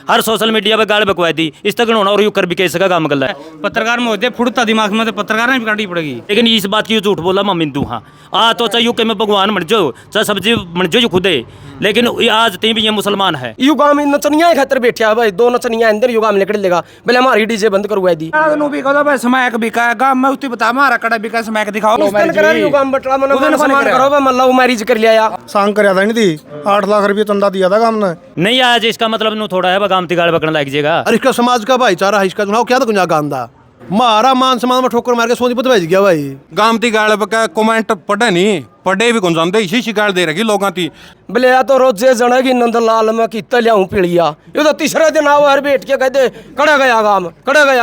हर social media पे गाल बकवाई दी इस तक होना और यू कर भी कैसे का काम कर है पत्रकार महोदय फुड़ता दिमाग में तो पत्रकार ने भी काटनी पड़ेगी। लेकिन इस बात की झूठ बोला मैं हिंदू हाँ आ तो चाहे यू के मैं भगवान बन जाओ चाहे सब्जी बन जाओ खुदे लेकिन आज तीन भी ये मुसलमान है यू गांव में नचनिया खातर बैठा है भाई दो नचनिया अंदर यू गांव निकल लेगा बोले हमारी डीजे बंद करवा दी भी कहता भाई समैक बिका है गांव में उतनी बता हमारा कड़ा बिका समैक दिखाओ उस दिन करा यू गांव बटला मन सम्मान करो भाई मन लव मैरिज कर लिया सांग कराया था नहीं थी 8 लाख रुपये चंदा दिया था गांव ने नहीं आज इसका मतलब नू थोड़ा है गांव गाड़ बकने लग जाएगा। अरे इसका समाज का भाईचारा है इसका चुनाव क्या था कुछ गांधा मारा मान सम्मान में ठोकर मार के सोनीपत भेज गया भाई गांव ती गाल बका कमेंट पढ़े नहीं पढ़े भी कौन जानते इसी शिकायत दे रखी लोगों ती बोले या तो रोजे जनेगी नंदलाल में कितना लियाऊं पीड़िया ये तो तीसरे दिन आओ हर बैठ के कहते कड़ा गया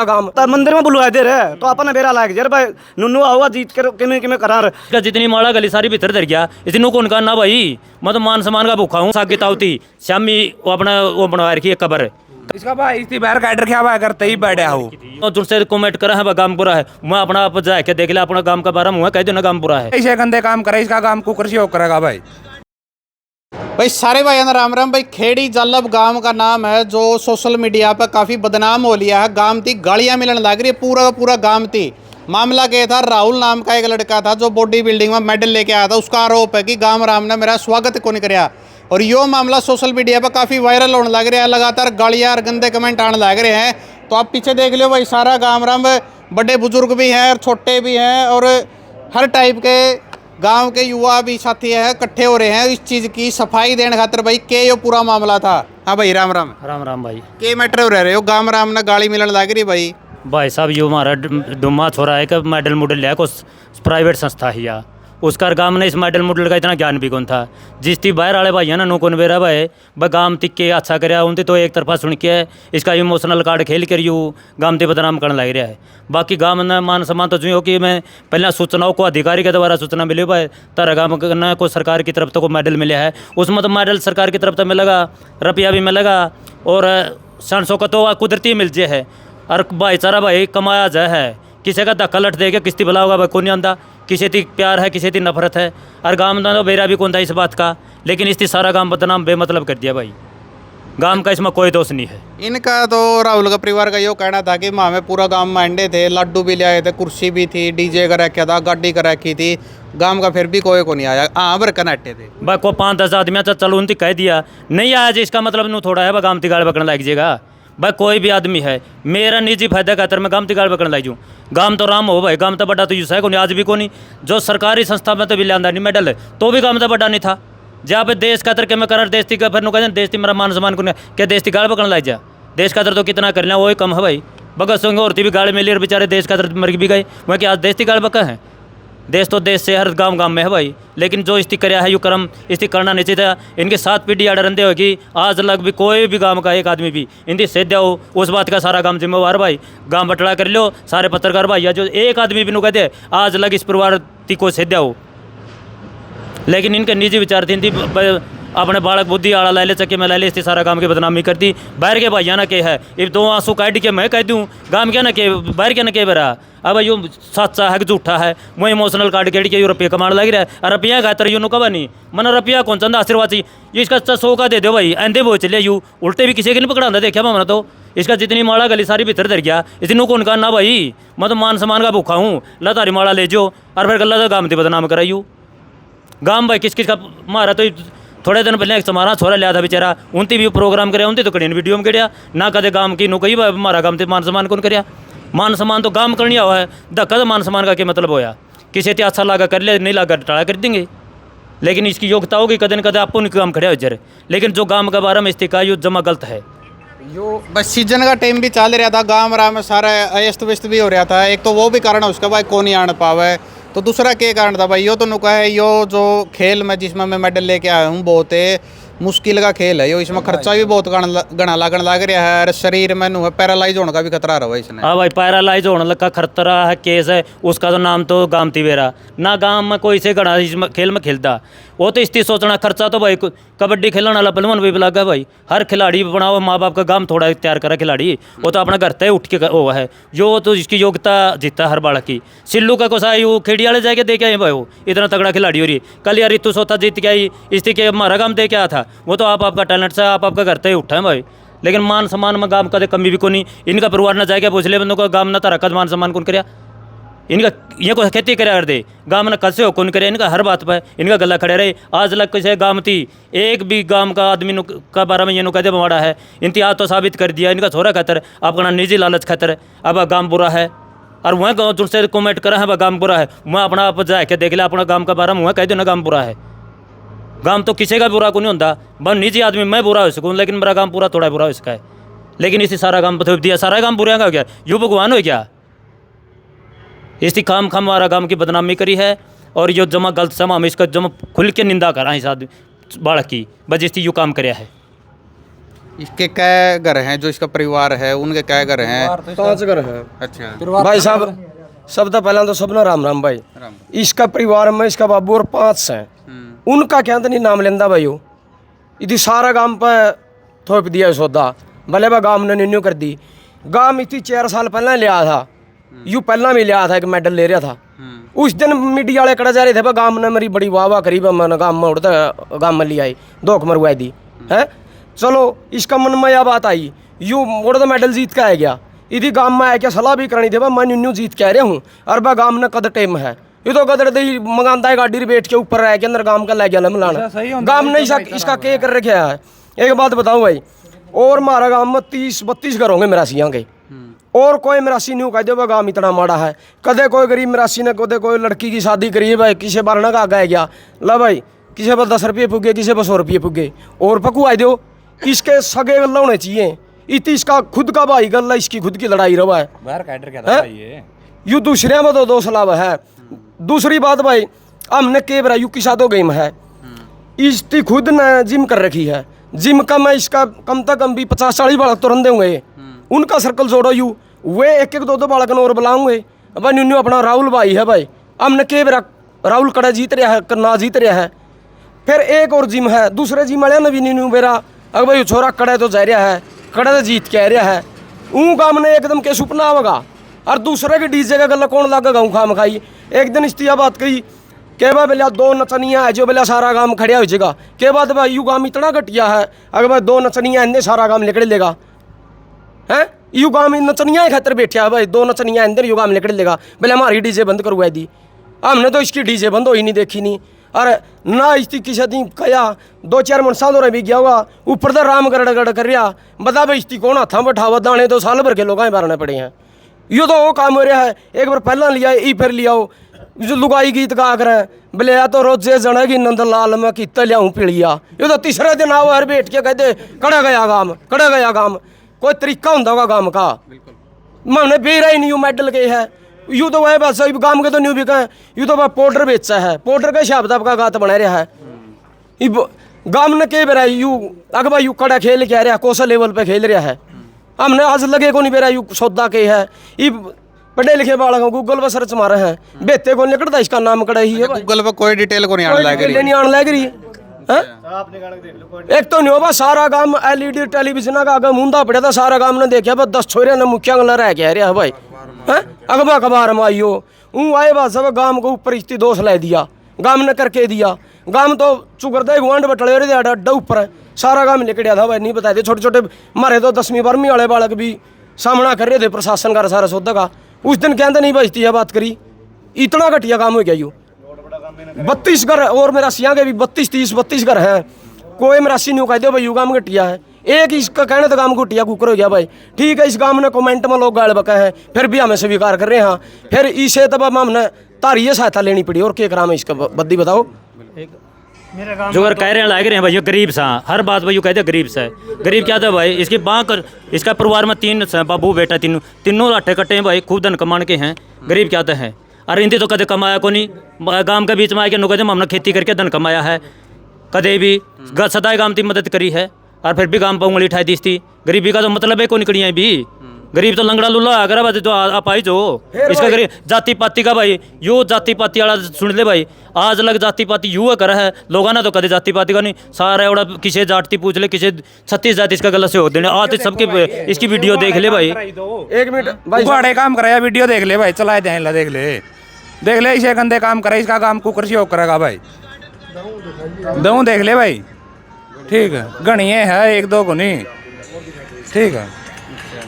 गांव तो मंदिर में बुलवा दे रहे तो अपन बेरा लाग जर भाई नुन्नू आवा जीत कर किमें करार इसका जितनी माड़ा गली सारी भीतर धर गया इतनों कौन करना भाई मैं तो मान सम्मान का भूखा हूँ सागी तावती श्यामी वो अपना वो बनवा रखी है कबर इसका भाई इसी बाहर काट रखा हुआ करते ही बैठा हो तो तुमसे कमेंट करा है गांव पूरा है मैं अपना आप जाके देख लिया अपना गांव का बारे में कह दो ना गांव पूरा है ऐसे गंदे काम करे इसका काम कुकर से होकर करेगा भाई। भाई सारे भाई राम राम भाई खेड़ी जालब गांव का नाम है जो सोशल मीडिया पर काफ़ी बदनाम हो लिया है। गांव थी गालियां मिलने लग रही है पूरा का पूरा गांव थी। मामला क्या था राहुल नाम का एक लड़का था जो बॉडी बिल्डिंग में मेडल लेके आया था उसका आरोप है कि गांव राम ने मेरा स्वागत को नहीं कराया और यो मामला सोशल मीडिया पर काफ़ी वायरल होने लग रहा है। लगातार गालियाँ और गंदे कमेंट आने लग रहे हैं। तो आप पीछे देख लो भाई सारा गांव राम बड़े बुजुर्ग भी हैं और छोटे भी हैं और हर टाइप के गांव के युवा भी साथी हैं इकट्ठे हो रहे हैं इस चीज़ की सफाई देने खातर भाई के यो पूरा मामला था। हाँ भाई राम राम राम राम भाई के मैटर रह रहे हो गांव राम ने गाली मिलने लग रही भाई। भाई साहब ये हमारा डुम्मा छोरा है कि मेडल मुडल लिया कुछ प्राइवेट संस्था ही या उसका गांव ने इस मेडल मुडल का इतना ज्ञान भी कौन था जिस थी बाहर वाले भाई है ना नो कौन बेरा भाई ब गांव तिक के अच्छा कराया उनती तो एक तरफा सुन के इसका इमोशनल कार्ड खेल कर यू गांव ते बदनाम करने लग रहा है। बाकी गांव ने मान सम्मान तो जो हो कि मैं पहले सूचनाओं को अधिकारी के द्वारा सूचना मिली भाई तारा गाँव ने को सरकार की तरफ तो को मेडल मिला है उसमें तो मेडल सरकार की तरफ तो मिलेगा रुपया भी मिलेगा और 700 का तो कुदरती मिल जाए है और भाईचारा भाई कमाया जाए है किसी का धक्का लट देगा किस्ती भला होगा भाई कौन नहीं आंदा किसी थी प्यार है किसी थी नफरत है और गांव में तो बेरा भी कौन था इस बात का लेकिन इसकी सारा गांव बदनाम बेमतलब कर दिया भाई। गांव का इसमें कोई दोष नहीं है। इनका तो राहुल का परिवार का यो कहना था कि माँ में पूरा गांव में अंडे थे लड्डू भी ले आए थे कुर्सी भी थी डीजे का रखा था गाड़ी का रखी थी गांव का फिर भी कोई को नहीं आया। हाँ बर कनाटे थे भाई को 5-10 आदमी तो चलो उनती कह दिया नहीं आया जी इसका मतलब नू थोड़ा है गांव ती गाड़ बकने लग जाएगा। भाई कोई भी आदमी है मेरा निजी फायदा खातर मैं गांव ती गाड़ बकने लग जाऊँ गांव तो राम हो भाई गांव तो बड़ा तो यूँ है को नहीं आज भी को नहीं जो सरकारी संस्था में तो भी लिया नहीं मेडल तो भी गांव तो बड़ा नहीं था जहाँ पे देश खातर के मैं कर देश का फिर कहते देश मेरा मान सम्मान को क्या देश की गाड़ बकने लग जा देश खातर तो कितना कर लिया वही कम है भाई भगत सिंह और भी गाड़ मिली और बेचारे देश खातर मर भी गए वह क्या आज देश की गाड़ बका है देश तो देश से हर गांव गांव में है भाई लेकिन जो इसकी कराया है यू कर्म इसकी करना नहीं चाहिए। इनके 7 पीढ़ी अड़रंदे होगी आज लग भी कोई भी गांव का एक आदमी भी इनकी सेद्या हो उस बात का सारा गांव जिम्मेवार भाई गांव बटड़ा कर लो सारे पत्रकार भाई या जो एक आदमी भी नु कहते आज लग इस परिवार की को सेद्या हो लेकिन इनके निजी विचार थी अपने बालक बुद्धि आड़ा ला ले चके मैं ला ले इससे सारा गांव की बदनामी कर दी बाहर के भाइया ना के है ये 2 आंसू काट के मैं कह दूँ गांव क्या ना के बाहर क्या ना के बेरा अब यो सच्चा है कि झूठा है वो इमोशनल कार्ड केड़ के यो रुपये कमाने लग रहा है और रुपया खातर यू नु कबा नहीं मन रुपया कौन चंदा आशीर्वाद ये इसका 100 का दे दो भाई आंधे वो चले यू उल्टे भी किसी के नहीं पकड़ा देखा मैं तो इसका जितनी माड़ा गली सारी भीतर धर गया इतनों कौन करना भाई मैं तो मान सम्मान का भूखा हूँ ला तारी माड़ा ले जो और फिर गला तो गाँव से बदनाम कराइयो गाँव भाई किस किस का मारा तो थोड़े दिन पहले एक समारा छोरा लिया था बेचारा उनती भी प्रोग्राम कराया उनती तो कड़ी वीडियो में करिया ना कदे गांव की नो कही हमारा गांव से मान सम्मान कौन करिया मान सम्मान तो गांव करनी हुआ है धक्का तो मान सम्मान का क्या मतलब होया किसी ते अच्छा लागा कर लिया नहीं लागा टाला कर देंगे लेकिन इसकी योग्यता होगी कदे न कदे आपको नहीं काम खड़े हो जरे लेकिन जो गांव के बारे में इस्तिका यो जमा गलत है। यो बस सीजन का टाइम भी चल रहा था गांव राम में सारा अस्त व्यस्त भी हो रहा था एक तो वो भी कारण है उसका भाई कौन नहीं आने पावे तो दूसरा क्या कारण था भाई यो तो नुका है यो जो खेल में जिसमें मैं मेडल लेके आया हूँ बहुत मुश्किल का खेल है यो इसमें खर्चा भी बहुत गणा लगन लग रहा है और शरीर में नु पैरालाइज होने का भी खतरा रहा है इसने। हाँ भाई पैरालाइज होने का खतरा है केस है उसका तो नाम तो गांव तिवेरा ना गांव में कोई से गणा इस खेल में खेलता वो तो इसकी सोचना खर्चा तो भाई कबड्डी खेलने वाला पहलवान भी लगा भाई हर खिलाड़ी बनाओ माँ बाप का गांव थोड़ा तैयार करा खिलाड़ी वो तो अपना घर तय उठ के वो है जो तो इसकी योग्यता जीता हर बालक की सिल्लू का कोसा वो खेड़ी वाले जाके दे के आए भाई वो इतना तगड़ा खिलाड़ी हो रही कल यार ऋतु सोता जीत के आई इसकी के हमारा गांव दे के आया था वो तो आपका टैलेंट से आपका घर तय उठा है भाई लेकिन मान सम्मान में गांव कदे कमी भी को नहीं। इनका परिवार न जाएगा पूछ ले बंदों को गांव न तारा कद मान सम्मान कौन करे। इनका ये को खेती करे कर दे गांव न कैसे हो कौन करे। इनका हर बात पर इनका गला खड़े रहे। आज लग कैसे गांव थी एक भी गांव का आदमी का बारे में ये नु कहते बमाड़ा है। इम्तियाज तो साबित कर दिया इनका छोरा खतर अपना निजी लालच खतर अब गांव बुरा है और वह गाँव दूसरे कमेंट करा है वह गांव बुरा है। मैं अपना आप जाके देख लिया अपना गांव का बारे में वह कह दो ना गांव बुरा है। गांव तो किसी का बुरा को नहीं होता बस निजी आदमी मैं बुरा हो सकूँ लेकिन मेरा गांव पूरा थोड़ा बुरा हो सका है। लेकिन इसी सारा गांव बता दिया सारा गांव बुरा का क्या यू भगवान हो क्या। इसी खाम हमारा गांव की बदनामी करी है और जो जमा गलत समा हम इसका जमा खुल के निंदा करा इस आदमी बालक की बस इसकी यू काम कराया है। इसके कै घर हैं जो इसका परिवार है उनके कै घर हैं? 5 घर हैं। अच्छा भाई साहब सब तो पहला तो सबना राम राम भाई। इसका परिवार में इसका बाबू और 5 हैं। उनका क्या नहीं नाम लेंदा भाई हो इधर सारा गांव पर थोप दिया सौदा भले बा गांव ने निन्यू कर दी। गांव इतनी 4 साल पहले लिया था यू पहला भी लिया था एक मेडल ले रहा था। उस दिन मीडिया वाले कड़ा जा रहे थे गांव ने मेरी बड़ी वाह वाह करी मैंने गांव में उड़ता गांव में लिया आई 2 मरवाई दी है। चलो इसका मन में यह बात आई यू उड़ता मेडल जीत के आ गया इधर गांव में आया क्या सलाह भी करनी थी मैं निन्यू जीत के आ रहा हूँ और बा गांव ने कद टेम है ये तो गदर दही मंगाता है गाड़ी बैठ के ऊपर रह के अंदर गांव का ले गया मिलाना गांव ने इसका के कर रखा है। एक बात बताऊँ भाई और हमारा गांव में 30-32 घर होंगे मिरासियाँ के और कोई मिरासी नहीं कह दो गांव इतना माड़ा है। कदे कोई गरीब मिरासी ने कदे कोई लड़की की शादी करी है भाई किसी बार ना आगे गया ला भाई किसी पर 10 रुपये पुगे किसी पर 100 रुपये पुगे और पकू आ दो इसके सगे गल्ला होने चाहिए। इतनी इसका खुद का भाई गल्ला इसकी खुद की लड़ाई रहा है यू दूसरे में तो 2 सलाब है। दूसरी बात भाई हमने के बरा यू की सादो गेम है इसकी खुद ने जिम कर रखी है। जिम का मैं इसका कम से कम भी 50-40 बालक तो रंधे होंगे उनका सर्कल जोड़ो यू वे 1-2 बालक और बुलाऊंगे भाई न्यू अपना राहुल भाई है भाई हमने के बरा राहुल कड़ा जीत रहा है ना जीत रहा है। फिर एक और जिम है दूसरे जिम वाले ने भी न्यू बेरा अगर भाई छोरा कड़ा तो जा रहा है कड़ा तो जीत के आ रहा है ऊँ काम ने एकदम के सुपना होगा और दूसरे के डीजे का गला कौन लगा गाँव खाम खाई। एक दिन इस्तिया बात कही के बाद बेला 2 नचनिया है जो बेला सारा गांव खड़िया हो जाएगा के बाद भाई यू गांव इतना घटिया है अगर भाई 2 नचनिया इन्हें सारा गांव निकल लेगा है यू गांव नचनिया ही खातर बैठा है भाई 2 नचनिया अंदर यू गांव निकल लेगा बेला हमारी डीजे बंद करवाई दी हमने तो इसकी डीजे बंद हुई नहीं देखी नहीं अरे ना इसकी किसी दिन कया 2-4 मन साल भी गया हुआ ऊपर तो राम गड़ कर रहा बता भाई इसकी कौन हाथा बैठावा दाने तो साल भर के लोग मारने पड़े हैं। यो तो वो काम हो रहा है एक बार पहला लिया ई फिर लियाओ जो लुगाई गीत गा कर बोले या तो रोजे जनेगी नंद लाल में कितना लियाऊँ पीलिया ये तो तीसरे दिन आओ हर बैठ के कहते कड़ा गया गाम कोई तरीका होता होगा गाम का मैंने बेरा ही नहीं मेडल के है यू तो वह बस गाम के तो न्यू बिका यू तो वह पाउडर बेचा है पाउडर का हिसाब का गात बना रहा है गाम ने के बेरा यू अग भाई यू कड़ा खेल के आ रहा कौशल लेवल पे खेल रहा है हमने आज लगे को नहीं बेरा यू सौदा के है ये पढ़े लिखे बालक गूगल पर सर्च मारे हैं बेते को निकलता इसका नाम कड़ा ही है गूगल पर कोई डिटेल को नहीं आने लग रही एक तो नहीं होगा सारा गांव LED टेलीविजन का आगे मुंदा पड़ा था सारा गांव ने देखा बस 10 छोरे ने मुखिया गला रह गया रहा भाई है अगबा कबार में आइयो ऊँ आए बात सब गांव को ऊपर इस्ती दोष ला दिया गांव ने करके दिया गांव तो चुकरदा गुआंढ बटले अड्डा ऊपर है सारा गांव निकलिया था भाई नहीं बताया थे छोटे छोटे मारे तो 10वीं 12वीं वाले बालक भी सामना कर रहे थे प्रशासन का सारा सौदा का उस दिन कहते नहीं बचती है बात करी इतना घटिया काम हो गया यू 32 घर और मेरासियाँ के भी 32 घर हैं कोई मेरासी नहीं कह दो भाई यू गाँव घटिया है एक इसका कहने तो गाँव घटिया कुकर हो गया भाई ठीक है। इस गाँव ने कमेंट में लोग गाल बका है फिर भी हमें स्वीकार कर रहे हैं फिर इसे तब हमने तारी सहायता लेनी पड़ी और क्या करा में इसका बद्दी बताओ जो अगर कह रहे हैं लाग रहे हैं भाई गरीब सा हर बात भाई कहते हैं गरीब सा है गरीब क्या था भाई इसके बाँक इसका परिवार में 3 बाबू बेटा तीनों अट्ठे कट्टे हैं भाई खूब धन कमान के हैं गरीब क्या है अरे इनती तो कदे कमाया को नहीं गांव के बीच में आके नो कहते हमने खेती करके धन कमाया है कदे भी सदाई गांव की मदद करी है और फिर भी गांव पर उंगली उठाई दी थी गरीबी का तो मतलब है को निकली है भी गरीब तो लंगड़ा लुल्ला अगर बात तो आप आई जो इसका गरीब जाति पाति का भाई यो जाति पाति वाला सुन ले भाई आज लग जाति पाति यू कर है लोगों ने तो कदे जाति पाति का नहीं सारा एवड़ा किसी जाति पूछ ले किसी 36 जाति इसका गलत से हो देने आज सबके इसकी वीडियो देख ले भाई 1 मिनट भाई बड़े काम कराया वीडियो देख ले भाई चलाए देख ले इसे गंदे काम करे इसका काम कुकर से करेगा भाई दऊँ देख ले भाई ठीक है गणिए है 1-2 को नहीं ठीक है।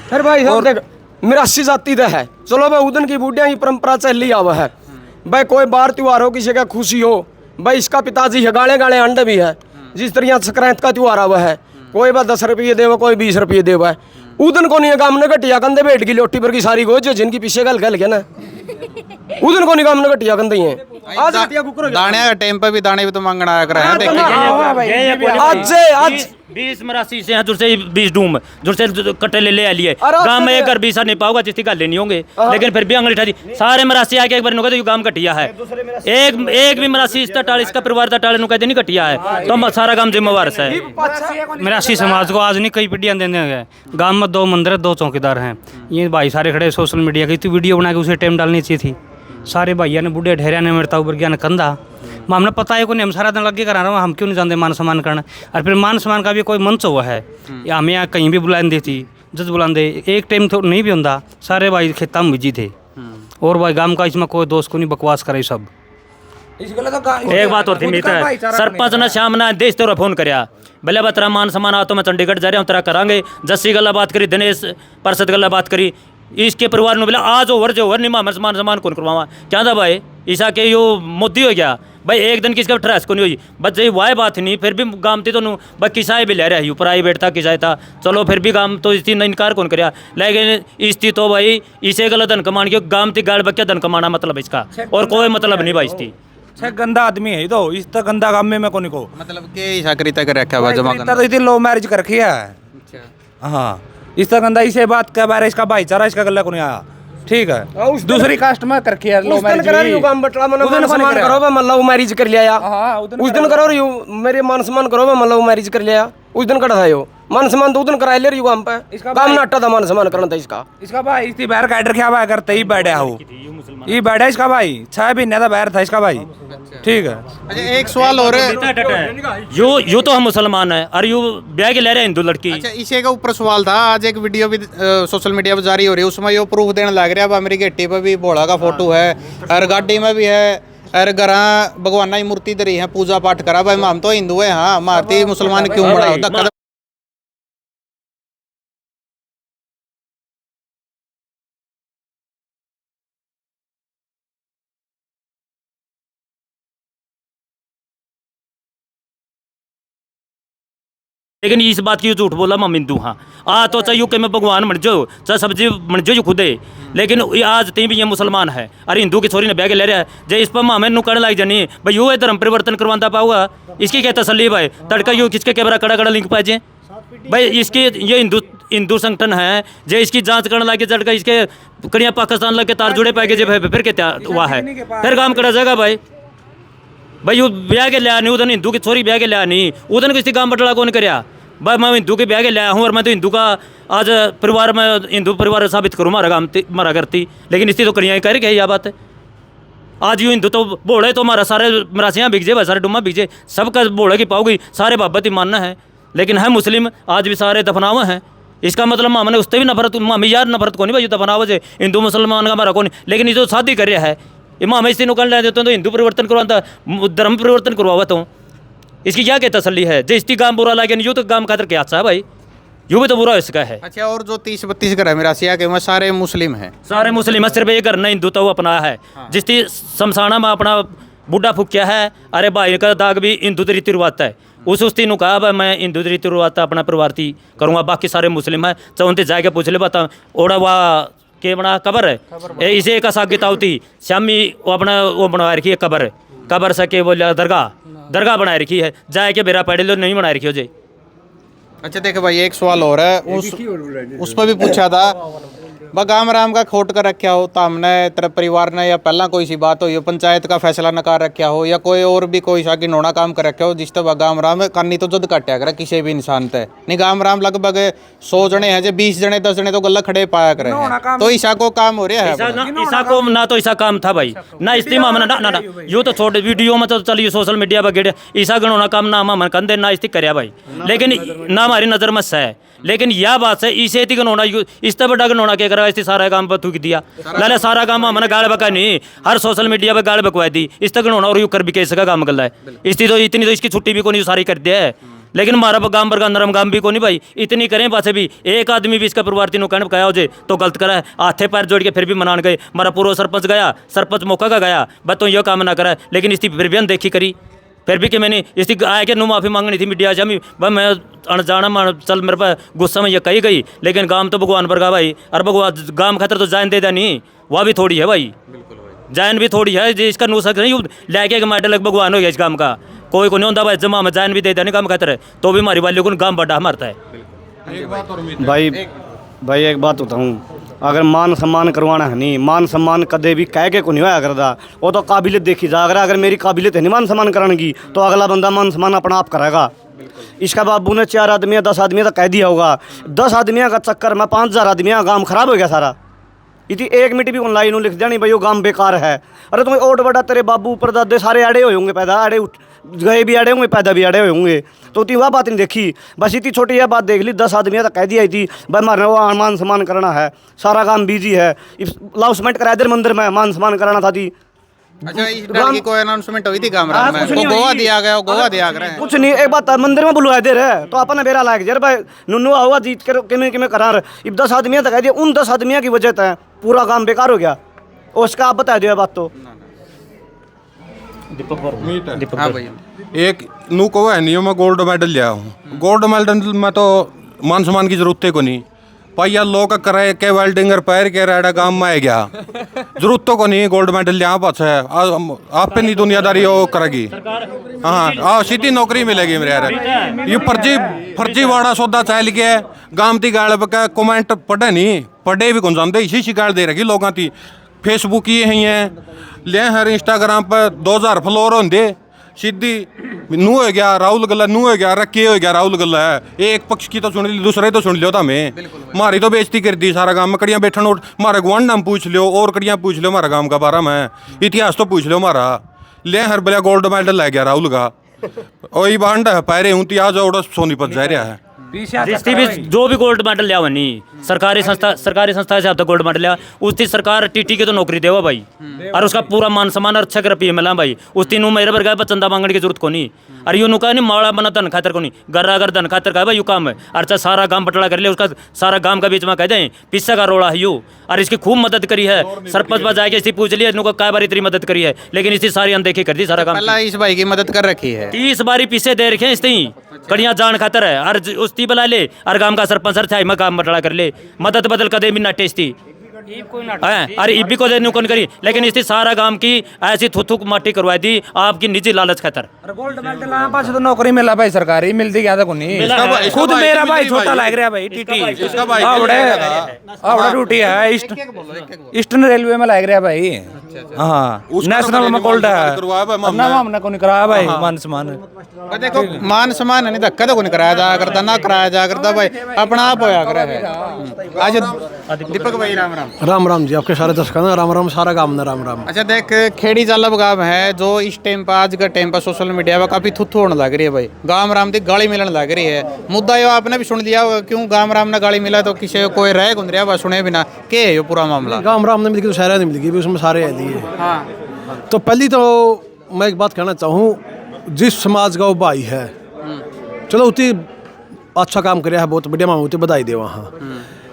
फिर भाई हम देख मिरासी जाति तो है, चलो भाई उदन की बूढ़िया की परंपरा चली आवा है भाई। कोई बार त्योहार हो, किसी का खुशी हो भाई, इसका पिताजी है गाले गाले अंडे भी है। जिस तरह संक्रांत का त्योहार आवा है, कोई बात 10 रुपये देवा, कोई 20 रुपये देवा। उदन को नहीं काम ने घटिया कंधे बैठ की लोटी पर की सारी गोज जिनकी पीछे गल गल के ना उदन को नहीं काम ने घटिया कंधे ही है। आज घटिया कुकर दाने का टाइम पे भी दाने भी तो मांगना आया करा है देखिए। आज 20 मरासी से जुड़ से 20 डूम जुड़ से कट्टे ले लिए गांव में एक घर 20 नहीं पाऊंगा जिसकी गल नहीं होंगे, लेकिन फिर भी अंगली ठादी सारे मरासी आके एक बार नुका तो गांव कटिया है। एक भी मरासी इसका टाल इसका परिवार का टाल नुका नहीं कटिया है तो सारा गांव जिम्मेवार है। मरासी समाज को आज नहीं कई पीढ़ियाँ देने गए। गांव में 2 मंदिर 2 चौकीदार हैं। ये भाई सारे खड़े सोशल मीडिया की तो वीडियो बना के उसे टाइम डालनी चाहिए थी। सारे भैया ने बूढ़े ठहरिया ने मरता ऊपर गया ने कंधा हमने पता है को नहीं, हम सारा दिन लगे करा रहे हैं, हम क्यों नहीं जानते मान सम्मान करना। और फिर मान सम्मान का भी कोई मंच हुआ है या हमें यहाँ कहीं भी बुला देती जज बुलाते एक टाइम तो नहीं भी होता। सारे भाई खेता में बिजी थे और भाई गांव का इसमें कोई दोस्त को नहीं बकवास करे सब। एक बात होती मित्र सरपंच ने शाम ने देश तेरा फोन करया भले बतरा मान सम्मान आ तो मैं चंडीगढ़ जा रहा हूँ तेरा करांगे। जस्सी गल्ला बात करी, दिनेश पार्षद गल्ला बात करी, इसके परिवार ने बोला आज ओवर जो ओवर नहीं मान सम्मान कौन करवावा क्या था भाई ईसा के यो मोदी हो गया भाई एक दिन किसका ट्रैस को नहीं हुई बस यही वाह बात नहीं। फिर भी गाम थी तो भाई किसाए भी ले रहे हैं प्राइवेट था किसाए था चलो फिर भी गाम तो इसकी इनकार कौन कराया, लेकिन इसकी तो भाई इसे गलत धन कमान के गाम थी गाड़ बक्या धन कमाना मतलब इसका और कोई मतलब नहीं भाई इसकी। गंदा आदमी है तो इस तक गंदा काम में कोनी को मतलब के ईसा करीता कर रखा है जमा करना तो इतनी लो मैरिज कर रखी है। हाँ इस तक गंदा इसे बात के बारे इसका भाईचारा इसका गला को नहीं आया। ठीक है दूसरी कास्ट में कर रखी है लो मैरिज करा रही हूं काम बटला मन मान सम्मान करो बा मैं लव मैरिज कर लिया। उस दिन करो रही हूं मेरे मान सम्मान करो बा मैं लव मैरिज कर लिया। उस दिन करा था यो मान सम्मान तो उस दिन करा ले रही हूं काम पे काम नाटा था मान सम्मान करना था इसका भाई इसकी बाहर काट रखा हुआ करते ही बैठा हो ये बैठा इसका भाई 6 महीने का बाहर था इसका भाई। ठीक है अच्छा एक सवाल और है यो तो हम मुसलमान है और यू ब्याह के ले रहे हिंदू लड़की। अच्छा इसी का ऊपर सवाल था आज एक वीडियो भी सोशल मीडिया पर जारी हो रही है उसमें यो प्रूफ देने लग रहा है अब मेरी गेटी पर भी भोला का फोटो है और गाड़ी में भी है और घर भगवान की मूर्ति धरी है पूजा पाठ करा भाई हम तो हिंदू है हाँ मारती मुसलमान क्यों बड़ा धक्का लेकिन इस बात की झूठ बोला मैं हिंदू हाँ आ तो चाहे यूके में भगवान मर जाओ चाहे सब्जी मर जाओ खुदे लेकिन आज तीन भी ये मुसलमान है अरे हिंदू की छोरी ने ब्याह के ले रहा है जो इस पर मामे नुकड़ लाग जानी भाई यू धर्म परिवर्तन करवाता पाऊगा इसकी क्या तसल्ली भाई तड़का यू किसके कैमरा कड़ा कड़ा लिंक पाए भाई इसकी ये हिंदू संगठन है जो इसकी जांच करने लगे जड़का इसके कड़िया पाकिस्तान लग के तार जुड़े पाएगे जब फिर क्या हुआ है फिर काम करा जाएगा भाई भाई यू ब्याह के लिया नहीं उधर हिंदू की छोरी ब्याह के लिया नहीं उधर किसी काम बटला कौन कराया भाई मैं हिंदू के ब्याह के लिया हूँ और मैं तो हिंदू का आज परिवार में हिंदू परिवार साबित करूँ मारा करती लेकिन इसकी तो कड़ियाँ कर गया यह बात है। आज यूँ हिंदू तो बोले तो हमारा सारे मरासियाँ बिक भाई सारे डुम्मा बिक जाए सबका बोले की पाओगी सारे बाबत ही मानना है लेकिन है मुस्लिम आज भी सारे दफनावा हैं इसका मतलब मामा ने उससे भी नफरत मामी यार नफरत को नहीं भाई दफनावा से हिंदू मुसलमान का हमारा कौन लेकिन ये तो शादी कर रहा है इमाम इसी नुकल ले देते तो हिंदू परिवर्तन करवाता धर्म परिवर्तन करवावा तो इसकी क्या क्या तसल्ली है जो इसकी काम बुरा लगे यूँ तो काम खातर क्या अच्छा है भाई यूँ भी तो बुरा इसका है। अच्छा और जो 30-32 घर है मिरासिया के वहाँ सारे मुस्लिम हैं सारे मुस्लिम है सिर्फ एक घर नहीं हिंदू तो वो अपना है जिसकी शमशाना में अपना बुढ़ा फूकिया है अरे भाई का दाग भी हिंदू रीति रिवाज है उस तीनों कहा भाई मैं हिंदू रीति रिवाज अपना परिवार थी करूँगा बाकी सारे मुस्लिम है तो उनसे जाके पूछ ले बता ओड़ा वाह के बना कबर है इसे एक सागित होती श्यामी वो अपना वो बना रखी है कबर से के बोलिया दरगाह बना रखी है जाए के बेरा पड़े लो नहीं बना रखी हो जाए। अच्छा देखो भाई एक सवाल और है उस पर भी पूछा था गाम राम का खोट कर रखा हो तो हमने तेरे परिवार ने या पहला कोई सी बात हो पंचायत का फैसला नकार रखा हो या कोई और भी कोई सा नोना काम कर रखा हो जिस तरह गाम राम करनी तो जद काटा करे किसी भी इंसान ते नहीं गाम राम लगभग 100 जने हैं जो 20 जने 10 जने तो गला खड़े पाया करे तो ईसा को काम हो रहा है ईसा को ना तो ईसा काम था भाई ना इस्तीमा में ना यूँ तो छोटे वीडियो में तो चलिए सोशल मीडिया पर गेड़े ईसा गणोना काम ना मन कंधे ना इस्ती कर भाई लेकिन ना हमारी नज़र में है लेकिन यह बात है इसे थी गनोना इस तरह बड़ा गनोना क्या करा इस सारा काम पर थूक दिया लाले सारा काम हमने गाड़ बका नहीं हर सोशल मीडिया पे गाड़ बकवा दी इस तक गनोना और यू कर भी कैसे का काम गल है इसकी तो इतनी तो इसकी छुट्टी भी को नहीं सारी कर दिया है लेकिन हमारा गांव पर का नरम गांव भी को नहीं भाई, इतनी करें पासे भी एक आदमी भी इसका परिवार तीनों कहने कहा हो जे तो गलत करा है, हाथे पैर जोड़ के फिर भी मनान गए। हमारा पूर्व सरपंच गया, सरपंच मौका का गया, बस तो यह काम ना करा, लेकिन इसकी फिर भी अनदेखी करी। फिर भी कि मैंने इसकी आए के नु माफ़ी मांगनी थी मीडिया से, भाई मैं अनजाना मान चल मेरे पास गुस्सा में ये कही गई, लेकिन गांव तो भगवान पर का भाई, और भगवान गांव खतर तो जान दे नहीं, वह भी थोड़ी है भाई, जान भी थोड़ी है जी। इसका नुसक नहीं लेके माटे लग भगवान हो गया इस काम का, कोई को नहीं होता भाई जमा में जान भी दे देने काम खतर है, तो भी हमारी वाली को गांव बड़ा मरता है। भाई एक बात बताऊँ, अगर मान सम्मान करवाना है नहीं, मान सम्मान कदे भी कह के को नहीं होया करता, वो तो काबिलियत देखी जा। अगर मेरी काबिलियत है नहीं मान सम्मान कराने की, तो अगला बंदा मान सम्मान अपना आप करेगा। इसका बाबू ने 4 आदमी 10 आदमी तक कह दिया होगा, 10 आदमियों का चक्कर में 5000 आदमी गांव खराब हो गया सारा। इतनी 1 मिनट भी ऑनलाइन लिख देनी भाई वो गांव बेकार है। अरे तुम्हें ओट बड़ा तेरे बाबू परदादे सारे अड़े हुए होंगे, पैदा अड़े गए भी अड़े होंगे, पैदा भी अड़े हुए होंगे, तो इतनी वह बात नहीं देखी। बस इतनी छोटी यह बात देख ली, 10 आदमी तक कह दिया थी भाई मारने वो मान सम्मान करना है, सारा काम बिजी है, लाउसमेंट करा इधर मंदिर में मान सम्मान कराना था थी। अच्छा, इस डर की कोई अनाउंसमेंट हुई थी गामराम में? वो गोवा दिया गया, वो गोवा दिया गया कुछ नहीं। एक बात मंदिर में बुलवा दे रहे तो अपन बेरा लाग जर भाई नुन्नू हुआ जीत कर किमें करार, अब 10 आदमियाँ तक कह दिया, उन 10 आदमियों की वजह से पूरा काम बेकार हो गया। उसका आप बता दो बात तो। हाँ भैया, एक नू को है नहीं, मैं गोल्ड मेडल लिया हूँ, गोल्ड मेडल में तो मान सम्मान की जरूरत है को नहीं, पहिया लोग करे के वेल्डिंगर पैर के रेडा गांव में आ गया, जरूरत तो को नहीं गोल्ड मेडल लिया पास है, आप पे नहीं दुनियादारी वो करेगी। हाँ सीधी नौकरी मिलेगी मेरे यार। ये फर्जी वाड़ा सौदा चाह लिया गांव की गाड़ का कमेंट पढ़े नहीं, पढ़े भी कौन जानते, इसी शिकायत दे रखी लोगों की। फेसबुक ये हैं ले हर इंस्टाग्राम पर 2000 फॉलोअर होंगे, सीधी नू हो गया राहुल गल्ला, नू हो गया रखे हो गया राहुल गल्ला है, एक पक्ष की तो सुन ली दूसरे तो सुन लियो था मैं, मारी तो बेइज्जती कर दी सारा गांव में। कड़ियाँ बैठन उठ मारे गुआंढ नाम पूछ लियो और कड़ियाँ पूछ लियो हमारा गांव का बारे में, इतिहास तो पूछ लियो हमारा। ले हर बलिया गोल्ड मेडल ला गया राहुल का, वही बांड है पैरे हूँ तिया जो सोनीपत जा रहा है। जिसकी भी जो भी गोल्ड मेडल लिया नहीं, सरकारी संस्था से अब तक गोल्ड मेडल लिया, उसकी सरकार टीटी की तो नौकरी देवा भाई, और उसका पूरा मान सम्मान और अच्छा रुपये मिला भाई। उस तीनों मेरे पर गए चंदा मांगने की जरूरत को नहीं, और यूँ नुका नहीं माड़ा बना धन खातर को नहीं, गर्रा अगर धन खातर का भाई यू काम है, अच्छा सारा गांव पटड़ा कर लिया, उसका सारा गांव का बीच में कह दें पिस्सा का रोड़ा है यू, और इसकी खूब मदद करी है। सरपंच पर जाके इसकी पूछ लिया इनको काय बार इतनी मदद करी है, लेकिन इसकी सारी अनदेखी कर दी सारा काम। इस भाई की मदद कर रखी है, 30 बारी पीछे दे रखे इसने कड़ियाँ जान खातर है, और उसकी बुला ले, और गांव का सरपंच सर था काम बटड़ा कर ले, मदद बदल कदे भी ना टेस्टी अरे इब्बी को देने कौन करी, लेकिन इसकी सारा गांव की ऐसी थुथुक माटी करवाई दी आपकी निजी लालच खातर। गोल्ड मेडल पास तो नौकरी मिला भाई, सरकारी मिलती क्या था को नहीं। खुद मेरा भाई छोटा लग रहा भाई टीटी आवड़ा ड्यूटी है ईस्टर्न रेलवे में लग रहा भाई। हाँ नेशनल में गोल्ड है ना, हमने को नहीं कराया भाई मान सम्मान। देखो मान सम्मान नहीं धक्का तो को नहीं कराया जा करता, ना कराया जा करता भाई, अपना आप होया करे है। आज दीपक भाई राम राम। राम राम जी, आपके सारे दर्शकों ने राम राम, सारा गांव ने राम राम। अच्छा देख, खेड़ी जालब गांव है जो इस टाइम पर आज का टाइम पर सोशल मीडिया पर काफी थुथु होने लग रही है भाई, गांव राम की गाली मिलने लग रही है। मुद्दा यो आपने भी सुन लिया, क्यों गांव राम ने गाली मिला तो किसी कोई रह गुंद रहा सुने बिना के है ये पूरा मामला। गांव राम ने मिलकर तो शहर नहीं मिलगी, उसमें सारे है दिए। तो पहली तो मैं एक बात कहना चाहूँ, जिस समाज का वो भाई है, चलो उतनी अच्छा काम कर बहुत बढ़िया मामू बधाई दे वहाँ,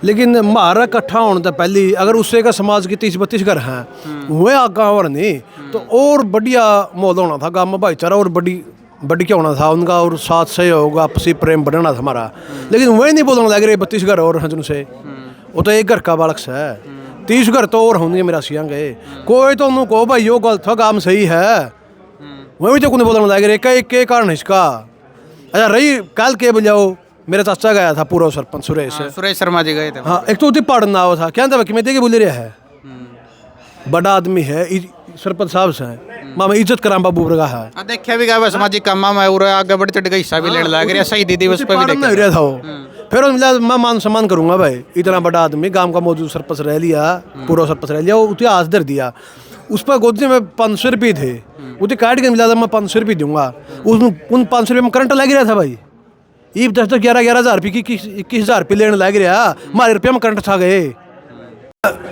लेकिन हमारा इकट्ठा होने तो पहली अगर उससे का समाज की 30-32 घर हैं वह आगा और नहीं तो और बढ़िया माहौल होना था गाँव में, भाईचारा और बड़ी क्या होना था उनका, और साथ सहयोग आपसी प्रेम बढ़ना था हमारा। लेकिन वही नहीं बोलने लग रहे 32 घर और हैं जिनसे, वो तो एक घर का बालक से है, 30 घर तो और होंगे मेरा सियाँ गए, कोई तो उन्होंने कहो भाई यो गलत था काम सही है, वही तो कुछ बोलने लग रहे के कारण इसका। अच्छा रही कल के बजाओ मेरा चाचा गया था पूर्व सरपंच सुरेश शर्मा जी गए थे। हाँ एक तो उतनी पढ़ना हुआ था, क्या था कि मैं देखे बोले रहा है, बड़ा आदमी है सरपंच साहब से मामा इज्जत करा बाबू वर्गा है। देखा भी गया सामाजिक काम में आगे बढ़ चढ़ गई हिस्सा भी लेने लग रहा, शहीदी दिवस पे भी नहीं रहा था वो। फिर मिला मैं मान सम्मान करूंगा भाई, इतना बड़ा आदमी गांव का मौजूद सरपंच रह लिया, पूर्व सरपंच रह लिया, वो इतिहास दर दिया, उस पर गोदी में 500 रुपये थे, उसे काट के मिला था मैं 500 रुपये दूंगा, उन 500 रुपये में करंट लग रहा था भाई, ये 10-11 हज़ार रुपये की 21,000 रुपये लेने लग रहा, हमारे रुपये में करंट छा गए।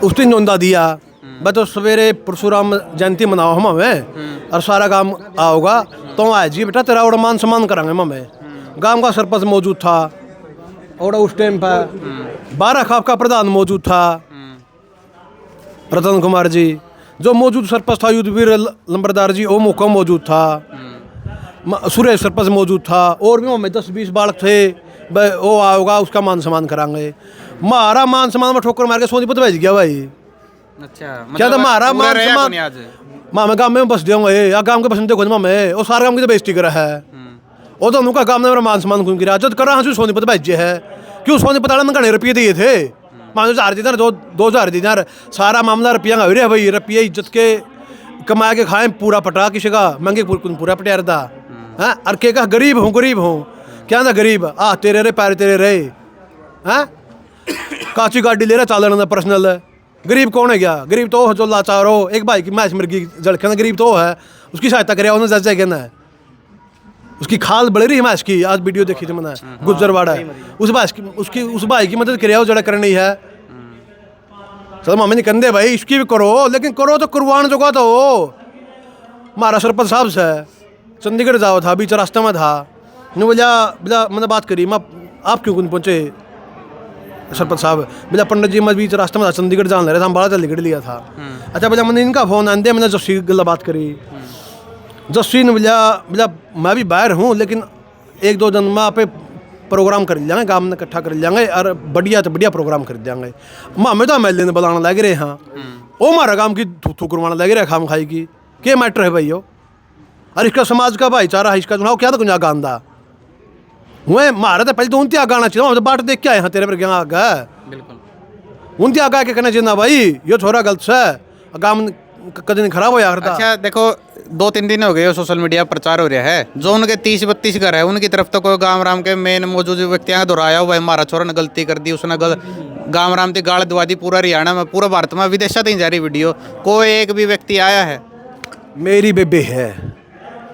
उस दिन नोंदा दिया मैं तो सवेरे परशुराम जयंती मनाओ हम हमें और सारा काम आओगा तो आज जी बेटा तेरा और मान सम्मान करांगे हमें, गांव का सरपंच मौजूद था और उस टाइम पर 12 खाप का प्रधान मौजूद था, रतन कुमार जी। जो मौजूद सरपंच था युद्धवीर लंबरदार जी, वो मौका मौजूद था। सुरेश सरपंच मौजूद था, और भी हमें 10-20 बालक थे। वो आओगा उसका मान सम्मान करांगे। हमारा मान सम्मान में ठोकर मार के सोनीपत भेज गया भाई। अच्छा, क्या था हमारा मान सम्मान? माँ मैं गाँव में बस दूंगा या गाँव के बस देखो माँ मैं वो सारे गाँव की तो बेइज्जती करा है। वो तो उनका काम ने मेरा मान सम्मान क्यों गिरा? जब करा हाँ सोनीपत भेजे है, क्यों सोनीपत वाले ने घने रुपये दिए थे? मान 1000 दिनार 2000 दिनार, सारा मामला रुपया का रे भाई। रुपये इज्जत के कमा के खाएं, पूरा पटा किसी का महंगे पूरा पटियार था। हाँ और के कहा गरीब हूँ क्या था गरीब? तेरे रे पैर तेरे रहे। हाँ काची गाड़ी ले रहा चालन पर्सनल। गरीब कौन है? क्या गरीब तो जो लाचार हो, एक भाई की मैच मुर्गी जड़खे गरीब तो है, उसकी सहायता करे उन्हें जज कहना है। उसकी खाल बढ़ रही है मैच की, आज वीडियो देखी थी मैंने गुजरवाड़ा है। उस भाई की मदद करे जड़ा करनी है। चलो मामे नहीं कंदे भाई, इसकी भी करो, लेकिन करो तो कुर्बान जो का तो हमारा सरपंच साहब से चंडीगढ़ जाओ था, बीच रास्ते में था। बोला मैंने बात करी, मैं आप क्यों कौन पहुँचे सरपंच साहब? बोला पंडित जी मैं बीच रास्ते में था, चंडीगढ़ जान ले रहा था, हम बड़ा चंडीगढ़ लिया था। अच्छा बोला मैंने इनका फ़ोन आंदे, मैंने जस्सी गला बात करी। जस्सी ने बोला मैं भी बाहर हूँ, लेकिन 1-2 दिन में आप प्रोग्राम कर लेंगे, गाँव में इकट्ठा कर लेंगे और बढ़िया तो बढ़िया प्रोग्राम कर देंगे। हमें तो MLA ने बुलाना लग रहे हैं, वो हमारा काम की थू करवाना लग रहा है खाम खाई की। क्या मैटर है भाई? और इसका समाज का भाईचारा है, इसका चुनाव क्या था कुछ गांधा हुए मारा था पहले तो उनती आगा आना चाहिए। हम तो बाट देख के आए हैं तेरे पर क्या आगा बिल्कुल उनती आगा के कहना चाहिए ना भाई ये छोरा गलत है, काम कभी नहीं खराब हो यार। अच्छा देखो 2-3 दिन हो गए सोशल मीडिया प्रचार हो रहा है, जो उनके 30-32 घर है उनकी तरफ तो कोई गाँव राम के मेन मौजूद व्यक्तियों दोहराया हुआ है, हमारा छोरा ने गलती कर दी, उसने गाँव राम की गाल दवा दी। पूरा हरियाणा में, पूरा भारत में, विदेशा नहीं जा रही वीडियो। कोई एक भी व्यक्ति आया है? मेरी बेबे है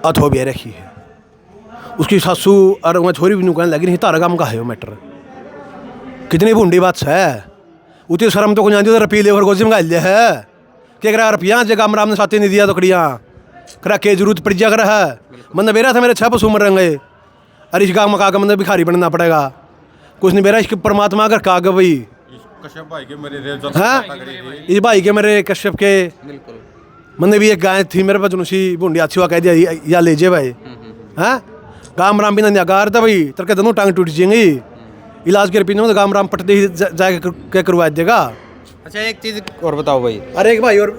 अथो भी रखी है, उसकी सासू और वहाँ छोरी भी कहने लगी नहीं तारा गाँव का है वो मैटर। कितनी भूडी बात है, उतनी शर्म तो को जाती रुपये ले और गोजी मंगा लिया है। क्या करा रुपया जे गाँव राम ने साथी नहीं दिया तो कड़िया करा के जरूरत पड़ जा कर है। मैंने बेरा था मेरे 6 पशु मर रहेंगे, अरे इस गाँव में कागा मैंने भिखारी बनना पड़ेगा, कुछ नहीं बेरा इसके परमात्मा अगर कागा भाई। हाँ इस भाई के मेरे कश्यप के मैंने भी एक गाय थी मेरे पास, उसी भूडी अच्छी हुआ कह दिया या ले जे भाई। हाँ गाम राम बिना निगार था भाई, तरके दोनों टांग टूट जाएंगी। इलाज के रुपये तो गाम राम पटते ही जाके क्या करवा देगा। अच्छा एक चीज़ और बताओ भाई। अरे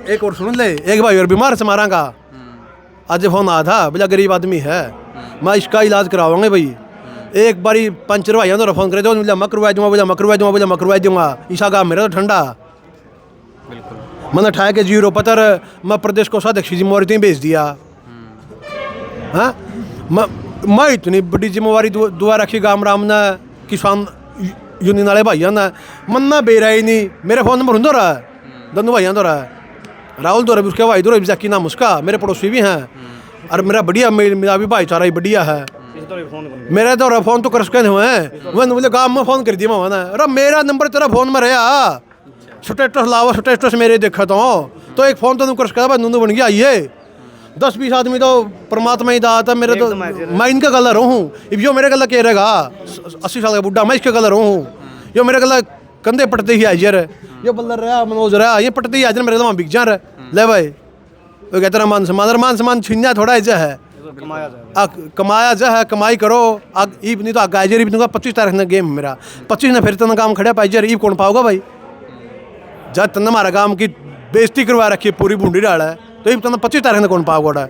एक और सुन ले, एक भाई और बीमार से मारा का आज फोन आया था, बोला गरीब आदमी है मैं इसका इलाज करावांगे भाई। एक बारी पंचर भाई तो फोन करे दो, बोला मैं करवा दूंगा, बोला मैं करवा दूंगा, बोला मैं करवा दूंगा। ईसा गाँव मेरा तो ठंडा मैंने उठाया के 0 पतर मैं प्रदेश को अध्यक्ष जी मोहरती भेज दिया। हाँ मैं इतनी बड़ी जिम्मेवारी दुआ रखी गाँव राम ने, किसान यूनियन वाले भाइयों ने मन्ना बेरा ही नहीं। मेरा फ़ोन नंबर हों रहा है, दोनों भाइयों तो रहा है, राहुल तो रहा, उसके भाई तो रहा, जैकी नाम उसका, मेरे पड़ोसी भी हैं और मेरा बढ़िया मेरा भी भाईचारा ही बढ़िया है। मेरा तो फ़ोन तो कर सकते हुए हैं, मैंने बोले गाँव में फ़ोन कर दिया मैंने, अरे मेरा नंबर तेरा फ़ोन में रहा, स्टेटस लावा स्टेटस मेरे देखा तो एक फ़ोन तो कर सकता भाई, नूनू बन गया। ये 10-20 आदमी तो परमात्मा ही दाता है। मेरे तो मैं इनका गला रहूँ, जो मेरे गला कह रहेगा 80 साल का बुढ़ा, मैं इसके गला रहूँ, यो मेरे गला कंधे पटते ही हाजिर है, ये बल्लर रहा मनोज रहा, ये पटते ही हाजिर मेरे वहाँ बिक जा रहा ले भाई। वो कहते रहा मान सम्मान छीनना थोड़ा ऐसा है, कमाया जा है, कमाई करो। ईब नहीं तो आगे हाजिर ईब दूंगा 25 तारीख ने गेम मेरा 25 ने फिर तना काम खड़ा पाइजर ईब कौन पाओगा भाई। जब तना हमारा काम की बेइज्जती करवा रखी है पूरी बूंदी डाला है, तो ये तना 25 तारीख ने कौन पाओगा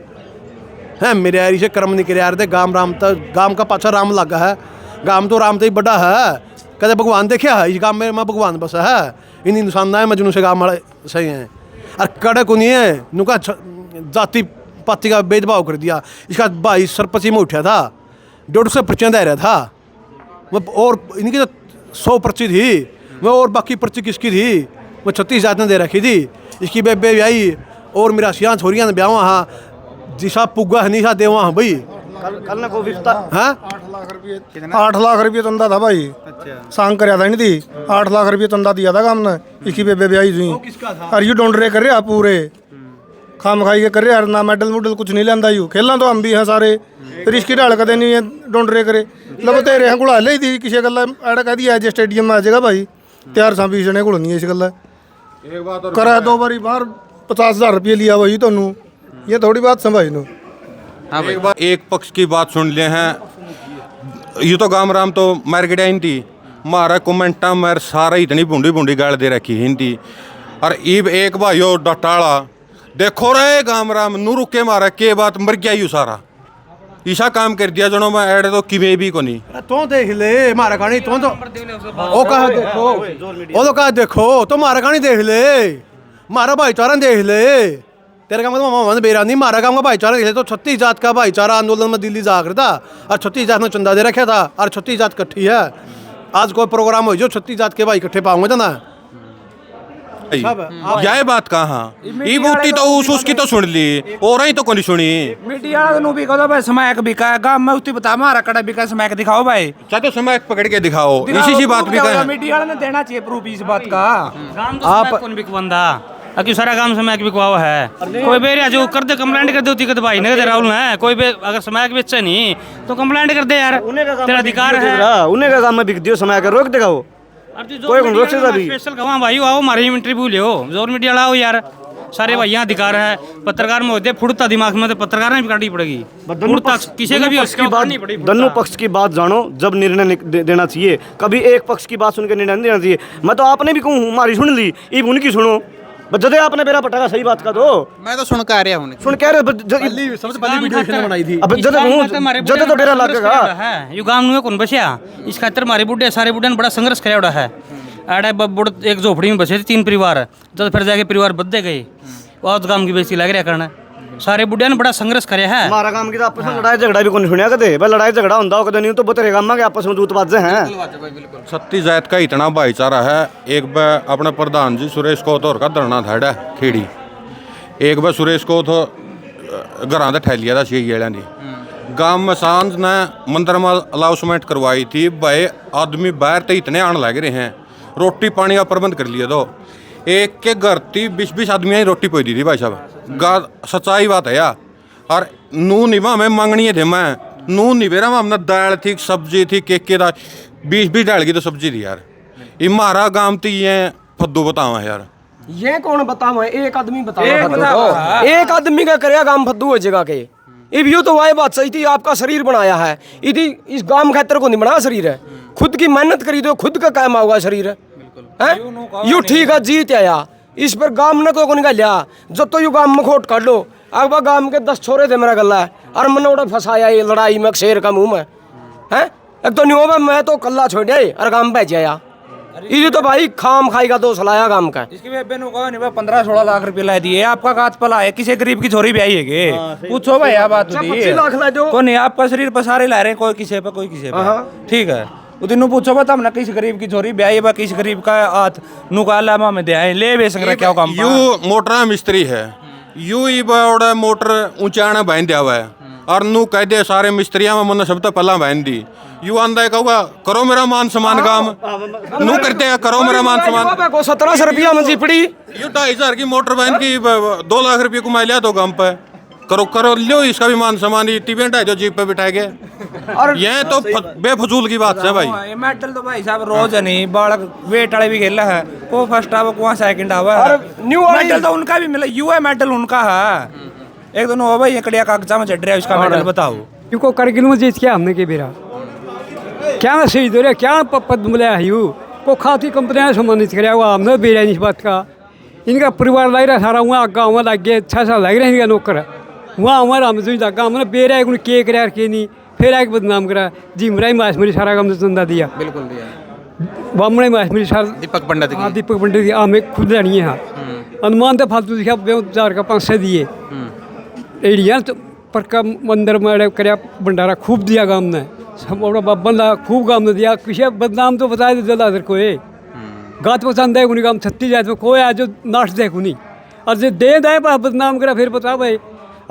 है। मेरे यार इसे कर्म नहीं करे यार दे, गाँव राम तो गाँव का पाछा राम लगा है, गाँव तो राम तो ही बड़ा है। कदे भगवान देखा है इस गाँव में, मैं भगवान बसा है, इन इंसान ना है मजनू से गाँव वाले सही हैं। और कड़क नहीं है नुका जाति पाति का भेदभाव कर दिया। इसका भाई सरपंच में उठा था, 150 पर्चियाँ दे रहा था, और इनकी तो 100 पर्ची थी, मैं और बाकी पर्ची किसकी थी, मैं 36 जातियाँ दे रखी थी। इसकी बेबे ब्याही और मेरा सियाँ छोरियाँ ने ब्याह हाँ जिसा पुग्गा है निशा देवा हाँ भाई। कल ना को विफ्ता हाँ 8 लाख रुपये तंदा था भाई। सांग कर था नहीं थी, 8 लाख रुपये तंदा दिया था काम ने, इसकी बेबे ब्याही हुई। और यू डोंट रे कर रहे आप पूरे खाम खाई के कर रहे यार, ना मेडल मुडल कुछ नहीं लेंदा यू, खेलना तो हम भी हैं सारे, ਫਿਰ ਇਸਕੀ ਢਾਲ ਕਦੇ ਨਹੀਂ ਡੋਂਡਰੇ ਕਰੇ ਲਬ ਤੇਰੇ ਹਾਂ ਘੁਲਾ ਲਈ ਦੀ ਕਿਸੇ ਗੱਲਾਂ ਐੜਾ ਕਹਦੀ ਐ ਜੇ ਸਟੇਡੀਅਮ में आ जाएगा भाई ਤਿਆਰ ਸਾਂ 20 ਜਣੇ ਘੁਲਣੀ ਹੈ ਇਸ ਗੱਲਾਂ करा 2 बारी बाहर 50,000 रुपये लिया वही तो नू ये थोड़ी बात समझ लो। हाँ एक बार एक पक्ष की बात सुन लिए हैं ये तो गाम राम तो मर गया थी मारा कमेंटा मर सारा इतनी बूंदी बूंदी गाल दे रखी हिंदी और ईब एक भाइयों डटाला देखो रहे गाम राम नू रुके मारा के बात मर गया यू सारा ईसा काम कर दिया जनो मैं ऐड तो किमें भी को नहीं तो देख ले मारा कहानी तो ओ कहा देखो ओ तो कहा देखो तो मारा कहानी देख ले मारा भाईचारा देख ले तेरे काम का मोहम्मद बेरा नहीं मारा काम का भाईचारा देख ले तो 36 जात का भाईचारा आंदोलन में दिल्ली जाकर था और 36 जात ने चंदा दे रखा था और 36 जात इकट्ठी है आज कोई प्रोग्राम हो जो 36 जात के भाई इकट्ठे पाऊंगे जना यह बात कहाँ ई बूटी तो उसकी तो सुन ली और ही तो कोनी सुनी मीडिया नु भी कहो भाई समैक बिका है गांव में उती बता मारा कड़ा बिका समैक दिखाओ भाई चाहे तो समय पकड़ के दिखाओ इसी सी बात भी कहें मीडिया ने देना चाहिए प्रूफ इस बात का आप कौन बिक बंदा अक्यों सारा काम समय बिकवाओ है कोई बेरिया जो कर दे कंप्लेंट कर दे होती कि भाई नहीं राहुल है कोई अगर समय बेचे नहीं तो कंप्लेंट कर दे यार तेरा अधिकार है उन्हें का काम में बिक दियो समय का रोक देगा वो कोई रोक से भी स्पेशल कहाँ भाई आओ हमारे इंटरव्यू ले जोर मीडिया लाओ यार सारे भाई यहाँ अधिकार है पत्रकार में होते फुड़ता दिमाग में तो पत्रकार ने भी काटनी पड़ेगी फुड़ता किसी का भी उसकी बात नहीं पड़ेगी दोनों पक्ष की बात जानो जब निर्णय देना चाहिए कभी एक पक्ष की बात सुन के निर्णय नहीं देना चाहिए मैं तो आपने भी कहूँ हमारी सुन ली ये उनकी सुनो जदे आपने मेरा पटाखा सही बात का दो मैं तो सुन के आ रहा हूँ सुन कह रहे सबसे पहली वीडियो इसने बनाई थी अब जदे तो मेरा लगेगा है यू गांव में कौन बसिया इस खातर हमारे बुढ़े सारे बुढ़े ने बड़ा संघर्ष कराया है आड़ा बुढ़ एक झोपड़ी में बसे थे 3 परिवार जब फिर जाके परिवार बदले गए और गांव की बेइज्जती लग रहा करना सारे बुढ़िया ने बड़ा संघर्ष करे है हमारा काम की तो आपस में लड़ाई झगड़ा भी कौन सुनिया कदे भाई लड़ाई झगड़ा होता हो कदे नहीं तो बतेरे गांव में आपस में दूतबाजे हैं 36 जात का इतना भाईचारा है एक बार अपने प्रधान जी सुरेश कोत और का धरना था खेड़ी एक बार सुरेश कोत घर ठहलिया था छे गेड़ा ने गांव में सांझ ने मंदिर में अलाउंसमेंट करवाई थी भाई आदमी बाहर तो इतने आने लग रहे हैं रोटी पानी का प्रबंध कर लिया तो एक के घर थी 20 आदमी ही रोटी पोई दी थी भाई साहब सच्चाई बात है यार और नून निभा में मांगनी है मैं नून नहीं बेरा हमने दाल थी सब्जी थी केके दा 20 डाल की तो सब्जी थी यार ये मारा गांव थी ये फद्दू बतावा यार ये कौन बताओ एक आदमी बताओ एक आदमी का करेगा काम फद्दू हो जगह के इब यूँ तो वही बात सही थी आपका शरीर बनाया है यदि इस गांव खातर को नहीं बनाया शरीर है खुद की मेहनत करी दो खुद का कायम होगा शरीर है यू ठीक है जीत आया इस पर गांव ने तो निकाल जब तो यू गांव में खोट काट लो अब गांव के 10 छोरे थे मेरा गला और मैंने उड़ा फंसाया ये लड़ाई में शेर का मुंह में है एक तो नहीं हो मैं तो कल्ला छोड़ दिया और गांव में भेज आया ये तो भाई खाम खाई का दोष लाया गांव का इसकी बेबे नु कहो नहीं 15-16 लाख रुपए ला दिए आपका काच पला है किसी गरीब की छोरी भी आई है के पूछो भाई आप बात 25 लाख ला दो को नहीं आपका शरीर पसारे ला रहे हैं कोई किसी पे कोई किसी पे ठीक है उदिन पूछो बता हमने किस गरीब की छोरी ब्याही बा किस गरीब का हाथ नुकाला में दे आए ले बे सक क्या काम यू मोटर मिस्त्री है यू ही बड़ा मोटर ऊंचाना बांध दिया हुआ है और नू कह दे सारे मिस्त्रियां में मन सब तो पहला बांध दी यू आंदा कहूँगा करो मेरा मान सम्मान काम नू करते हैं करो मेरा मान सम्मान को 1700 रुपया में पड़ी यू 2,500 की मोटर बांध की 2 लाख रुपये कमा लिया तो गांव पे करो करो लो इसका भी मान सम्मान टिवेंट है जो जीप पे बिठाए गए और ये तो बेफजूल की बात है भाई ये मेडल तो भाई साहब रोज नहीं बालक वेट वाले भी खेला है को फर्स्ट आवा को सेकंड आवा न्यू मेडल तो उनका भी मिला यू है मेडल उनका है एक दोनों हो भाई कड़िया कागजा में चढ़ रहा है उसका मेडल बताओ क्योंकि करगिल में जीत क्या हमने के बेरा क्या मैं सही दो रहा क्या पद मिला है यू को खाती कंपनियां सम्मानित कराया हुआ हमने बेरा इस बात का इनका परिवार लग रहा सारा वहाँ गाँव लग गया 6 साल लग रहे हैं इनका नौकर वहाँ हमारा हम जो लगा हमने बेरा एक के कराया के नहीं फिर एक बदनाम करा जी मरा मास मेरी सारा काम चंदा दिया बिल्कुल दिया बामणे मास मेरी सारा दीपक पंडित हाँ दीपक पंडित हमें खुद लेनी है अनुमान तो फालतू दिखा 1000 का 500 दिए एड़िया पर का मंदिर में कराया भंडारा खूब दिया गाँव ने सब बंदा खूब गाँव ने दिया किसी बदनाम तो बताया जल्द अदर को गात पसंद है उन्हीं काम 36 जात में कोई आज नाश दे नहीं और जो दे दे बदनाम करा फिर बता भाई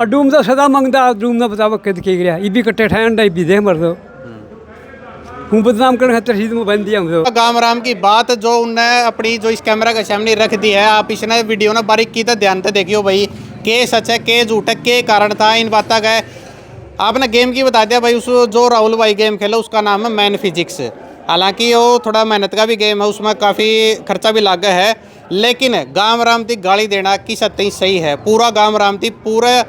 और डूम तो सदा मंगता डूम ना बतावा कद के गया ये भी कट्टे ठहन डाई भी दे मर दो हूँ बदनाम करने खातर सीध में बन दिया हम गांव राम की बात जो उनने अपनी जो इस कैमरा के सामने रख दी है आप इसने वीडियो ना बारीकी तो ध्यान से देखियो भाई के सच है के झूठ है के कारण था इन बातों का आपने गेम की बता दिया भाई, उस जो राहुल भाई गेम खेला उसका नाम है मैन फिजिक्स। हालांकि वो थोड़ा मेहनत का भी गेम है, उसमें काफ़ी खर्चा भी लागा है, लेकिन गांव रामती गाली देना की सत्य सही है। पूरा गांव रामती, पूरा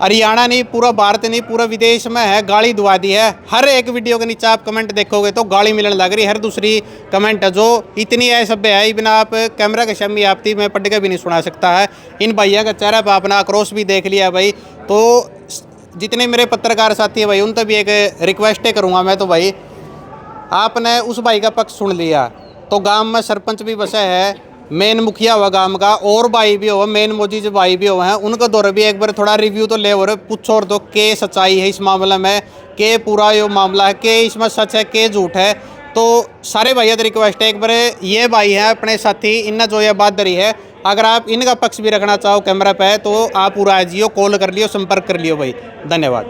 हरियाणा नहीं, पूरा भारत नहीं, पूरा विदेश में है, गाली दुआ दी है। हर एक वीडियो के नीचे आप कमेंट देखोगे तो गाली मिलने लग रही है। हर दूसरी कमेंट है जो इतनी असभ्य है, बिना आप कैमरा के सामने आपती मैं पढ़ के भी नहीं सुना सकता है। इन भैया का चेहरा पर अपना आक्रोश भी देख लिया भाई। तो जितने मेरे पत्रकार साथी हैं भाई, उन तक भी एक रिक्वेस्ट करूँगा मैं, तो भाई आपने उस भाई का पक्ष सुन लिया तो गांव में सरपंच भी बसा है, मेन मुखिया हुआ गांव का, और भाई भी हो, मेन मोजी जो भाई भी हुए हैं, उनका दौर भी एक बार थोड़ा रिव्यू तो ले और पूछो और तो के सच्चाई है इस मामले में, के पूरा ये मामला है, के इसमें सच है, के झूठ है। तो सारे भाइयों से रिक्वेस्ट है, एक बार ये भाई हैं अपने साथी, इनने जो ये बात धरी है, अगर आप इनका पक्ष भी रखना चाहो कैमरा पे तो आप पूरा आ जियो, कॉल कर लियो, संपर्क कर लियो भाई। धन्यवाद।